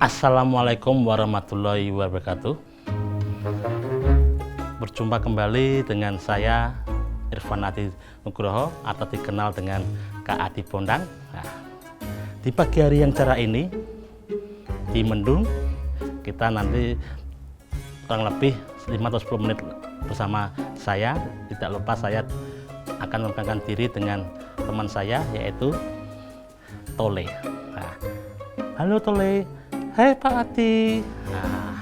Assalamualaikum warahmatullahi wabarakatuh. Berjumpa kembali dengan saya Irfan Adi Nugroho atau dikenal dengan Kak Adi Bondang. Nah, di pagi hari yang cerah ini di Mendung, kita nanti kurang lebih 5 atau 10 menit bersama saya. Tidak lupa saya akan memperkenalkan diri dengan teman saya yaitu Tole. Nah, halo Tole. Hai Pak Adi. Nah,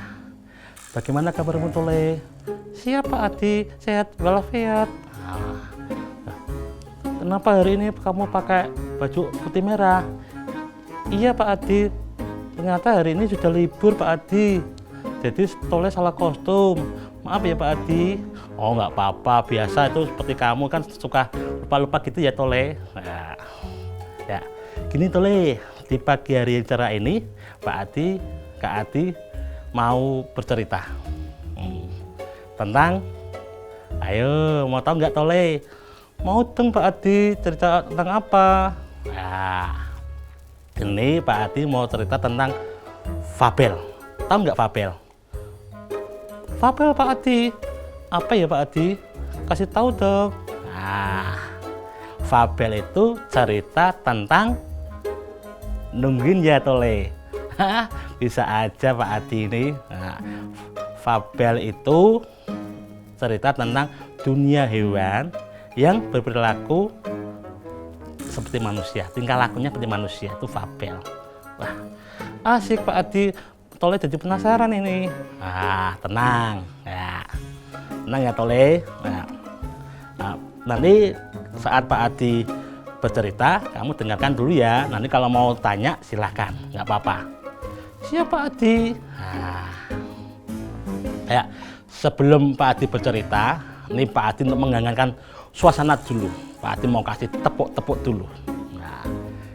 bagaimana kabarmu Tole? Siap Pak Adi, sehat walafiat. Nah, kenapa hari ini kamu pakai baju putih merah? Iya Pak Adi, ternyata hari ini sudah libur Pak Adi. Jadi Tole salah kostum. Maaf ya Pak Adi. Oh nggak apa-apa, biasa itu seperti kamu kan suka lupa-lupa gitu ya Tole. Nah, ya, gini Tole, di pagi hari yang cerah ini Pak Adi, Kak Adi mau bercerita tentang, ayo mau tahu nggak Tole? Mau dong Pak Adi, cerita tentang apa? Nah, ini Pak Adi mau cerita tentang fabel. Tahu nggak fabel? Fabel Pak Adi, apa ya Pak Adi? Kasih tahu dong. Nah, fabel itu cerita tentang nungguin ya Tole. Bisa aja Pak Adi ini. Nah, fabel itu cerita tentang dunia hewan yang berperilaku seperti manusia, tingkah lakunya seperti manusia, itu fabel. Wah, asik Pak Adi. Tole jadi penasaran ini. Nah, tenang. Ya. Tenang ya Tole. Nah, nanti saat Pak Adi bercerita, kamu dengarkan dulu ya. Nanti kalau mau tanya silahkan, nggak apa-apa. Siap Pak Adi. Nah, ya, sebelum Pak Adi bercerita, ini Pak Adi untuk menghangatkan suasana dulu. Pak Adi mau kasih tepuk-tepuk dulu. Nah,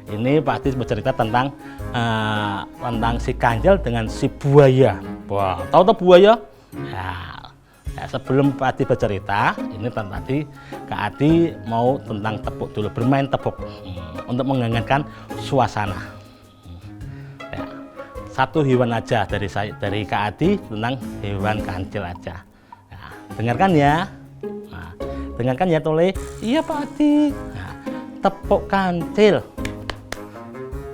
ini Pak Adi bercerita tentang si Kancil dengan si buaya. Wah, tahu buaya? Ya, sebelum Pak Adi bercerita, ini tadi Kak Adi mau tentang tepuk dulu, bermain tepuk untuk menghangatkan suasana. Ya, satu hewan aja dari Kak Adi tentang hewan kancil aja. Nah, dengarkan ya. Nah, dengarkan ya Tole. Iya Pak Adi. Nah, tepuk kancil.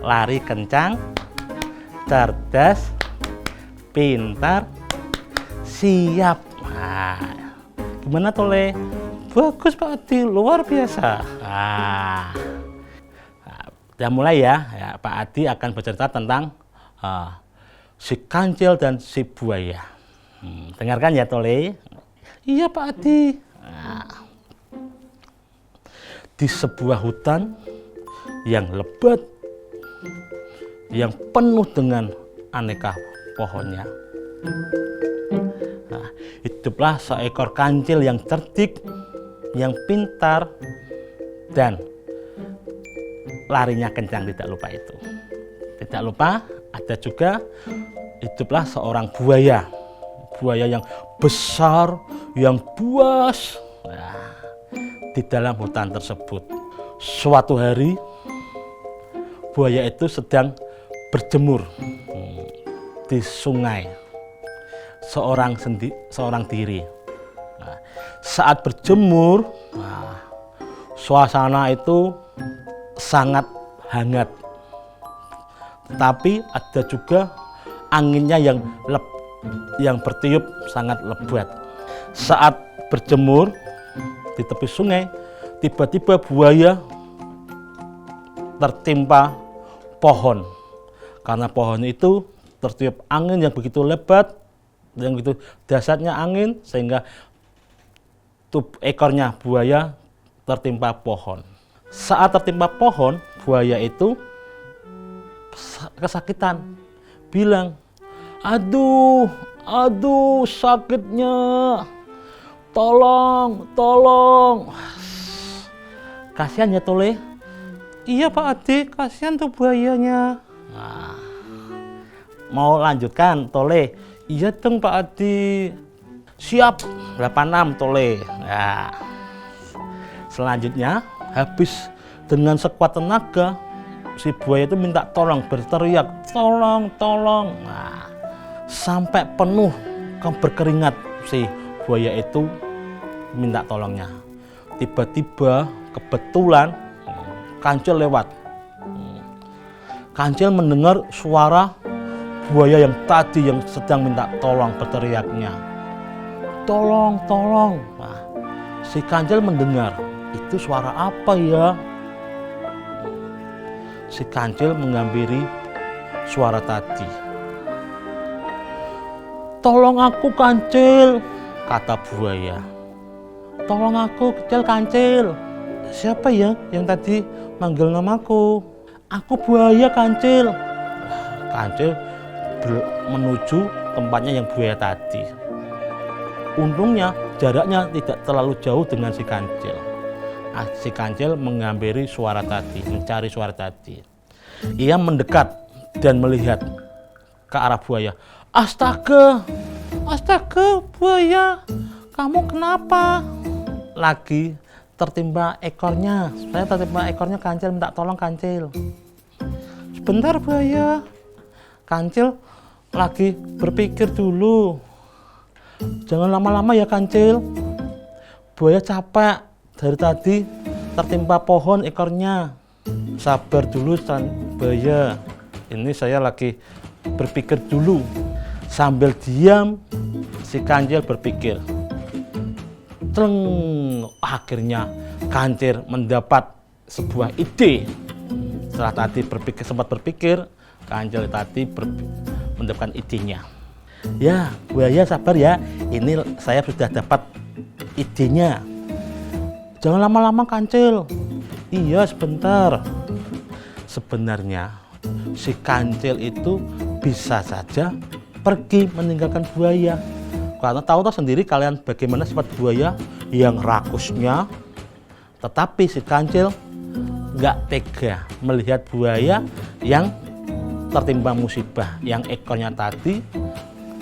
Lari kencang, cerdas, pintar, siap. Nah, gimana Tole? Bagus Pak Adi, luar biasa. Nah, udah mulai ya. Pak Adi akan bercerita tentang si Kancil dan si buaya. Dengarkan ya Tole. Iya Pak Adi. Nah, di sebuah hutan yang lebat, yang penuh dengan aneka pohonnya, nah, hiduplah seekor kancil yang cerdik, yang pintar, dan larinya kencang, tidak lupa itu. Tidak lupa ada juga hiduplah seorang buaya. Buaya yang besar, yang buas. Nah, di dalam hutan tersebut, suatu hari buaya itu sedang berjemur di sungai seorang diri. Nah, saat berjemur, nah, suasana itu sangat hangat, tapi ada juga anginnya yang bertiup sangat lebat. Saat berjemur di tepi sungai, tiba-tiba buaya tertimpa pohon. Karena pohon itu tertiup angin yang begitu lebat, yang begitu dahsyatnya angin, sehingga ekornya buaya tertimpa pohon. Saat tertimpa pohon, buaya itu kesakitan, bilang, aduh sakitnya, tolong. Kasihan ya Tole. Iya Pak Adi, kasihan tuh buayanya. Nah, mau lanjutkan Tole? Iya dong Pak Adi. Siap, 86 Tole. Nah, selanjutnya habis dengan sekuat tenaga, si buaya itu minta tolong, berteriak, tolong, tolong. Nah, sampai penuh berkeringat si buaya itu minta tolongnya. Tiba-tiba kebetulan Kancil lewat. Kancil mendengar suara buaya yang tadi yang sedang minta tolong berteriaknya. Tolong, tolong. Nah, si Kancil mendengar, itu suara apa ya? Si Kancil menghampiri suara tadi. Tolong aku Kancil, kata buaya. Tolong aku kecil Kancil. Siapa ya yang tadi manggil namaku? Aku buaya Kancil. Kancil menuju tempatnya yang buaya tadi. Untungnya jaraknya tidak terlalu jauh dengan si Kancil. Si Kancil menghampiri suara tadi, mencari suara tadi. Ia mendekat dan melihat ke arah buaya. Astaga, astaga buaya, kamu kenapa? Lagi tertimpa ekornya. Saya tertimpa ekornya Kancil, minta tolong Kancil. Sebentar buaya. Kancil lagi berpikir dulu. Jangan lama-lama ya Kancil. Buaya capek dari tadi tertimpa pohon ekornya. Sabar dulu buaya. Ini saya lagi berpikir dulu. Sambil diam, si Kancil berpikir. Tleng, akhirnya Kancil mendapat sebuah ide. Setelah tadi sempat berpikir, Kancil tadi mendapatkan idenya. Ya, buaya sabar ya. Ini saya sudah dapat idenya. Jangan lama-lama Kancil. Iya, sebentar. Sebenarnya si Kancil itu bisa saja pergi meninggalkan buaya. Karena tahu sendiri kalian bagaimana sifat buaya yang rakusnya. Tetapi si Kancil nggak tega melihat buaya yang tertimpa musibah, yang ekornya tadi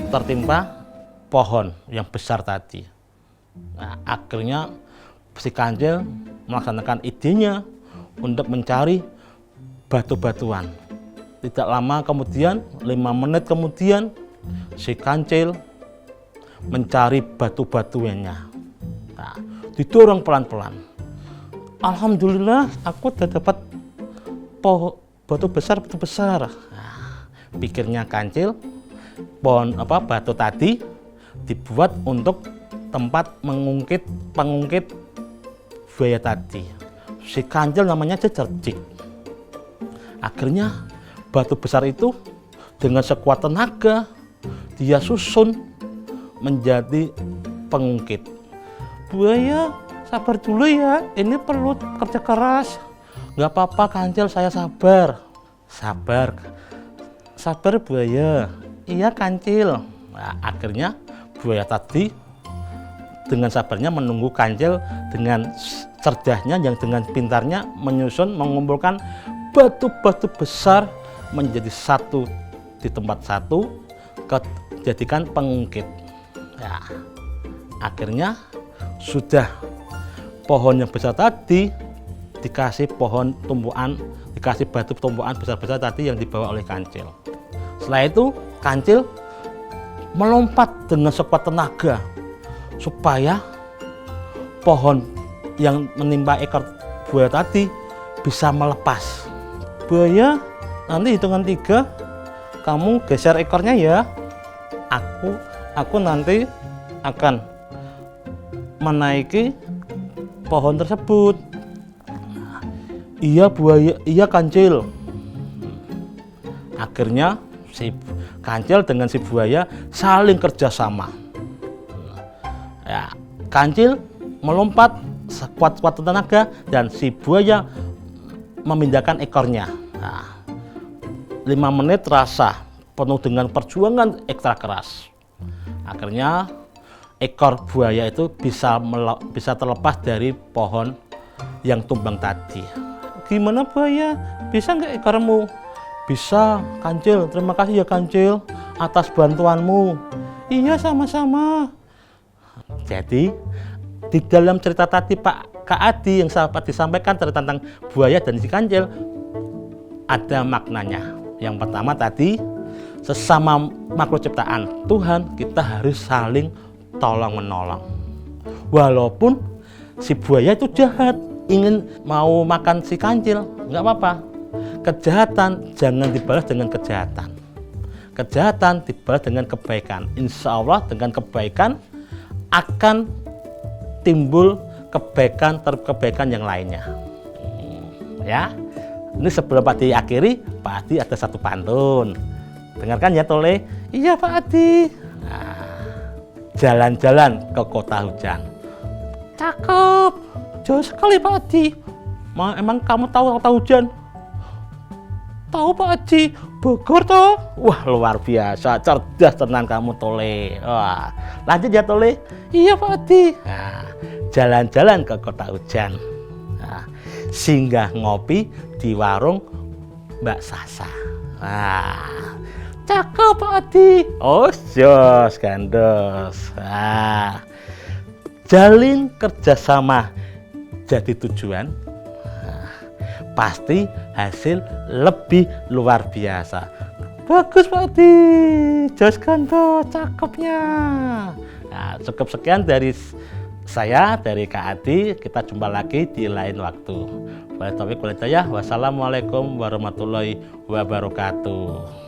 tertimpa pohon yang besar tadi. Nah, akhirnya si Kancil melaksanakan idenya untuk mencari batu-batuan. Tidak lama kemudian, 5 menit kemudian, si Kancil mencari batu-batuannya. Nah, didorong pelan-pelan. Alhamdulillah, aku sudah dapat batu besar. Nah, pikirnya Kancil, batu tadi dibuat untuk tempat pengungkit buaya tadi. Si Kancil namanya Cecercik. Akhirnya batu besar itu dengan sekuat tenaga dia susun menjadi pengungkit. Buaya, sabar dulu ya, ini perlu kerja keras. Gak apa-apa Kancil, saya sabar. Sabar buaya. Iya Kancil. Nah, akhirnya buaya tadi dengan sabarnya menunggu Kancil dengan cerdasnya yang dengan pintarnya mengumpulkan batu-batu besar menjadi satu di tempat satu, jadikan pengungkit. Ya, akhirnya sudah pohon yang besar tadi dikasih batu tumpuan besar-besar tadi yang dibawa oleh Kancil. Setelah itu Kancil melompat dengan sekuat tenaga supaya pohon yang menimpa ekor buaya tadi bisa melepas. Buaya, nanti hitungan 3 kamu geser ekornya ya. Aku nanti akan menaiki pohon tersebut. Iya buaya, iya Kancil. Akhirnya si Kancil dengan si buaya saling kerjasama. Ya, Kancil melompat sekuat-kuat tenaga dan si buaya memindahkan ekornya. Nah, 5 menit terasa penuh dengan perjuangan ekstra keras. Akhirnya ekor buaya itu bisa terlepas dari pohon yang tumbang tadi. Gimana buaya? Bisa nggak ekormu? Bisa Kancil, terima kasih ya Kancil atas bantuanmu. Iya sama-sama. Jadi di dalam cerita tadi Kak Adi yang sahabat disampaikan tentang buaya dan si Kancil, ada maknanya. Yang pertama tadi, sesama makhluk ciptaan Tuhan kita harus saling tolong menolong. Walaupun si buaya itu jahat, ingin mau makan si kancil, nggak apa-apa. Kejahatan jangan dibalas dengan kejahatan. Kejahatan dibalas dengan kebaikan. Insya Allah dengan kebaikan akan timbul kebaikan yang lainnya. Ya, ini sebelum Pak Adi akhiri, Pak Adi ada satu pantun. Dengarkan ya Tole. Iya Pak Adi. Jalan-jalan ke kota hujan. Cakep, jauh sekali Pak Adi. Emang kamu tahu kota hujan? Tahu Pak Haji, Bogor toh? Wah luar biasa, cerdas tenang kamu Tole. Wah, lanjut ya Tole. Iya Pak Haji. Nah, jalan-jalan ke kota hujan. Nah, singgah ngopi di warung Mbak Sasa. Nah, cakep Pak Haji. Oh jos gandos. Nah, jalin kerjasama jadi tujuan. Pasti hasil lebih luar biasa. Bagus Pak Adi, jos ganto, cakepnya. Nah, cukup sekian dari saya, dari Kak Adi. Kita jumpa lagi di lain waktu. Wassalamualaikum warahmatullahi wabarakatuh.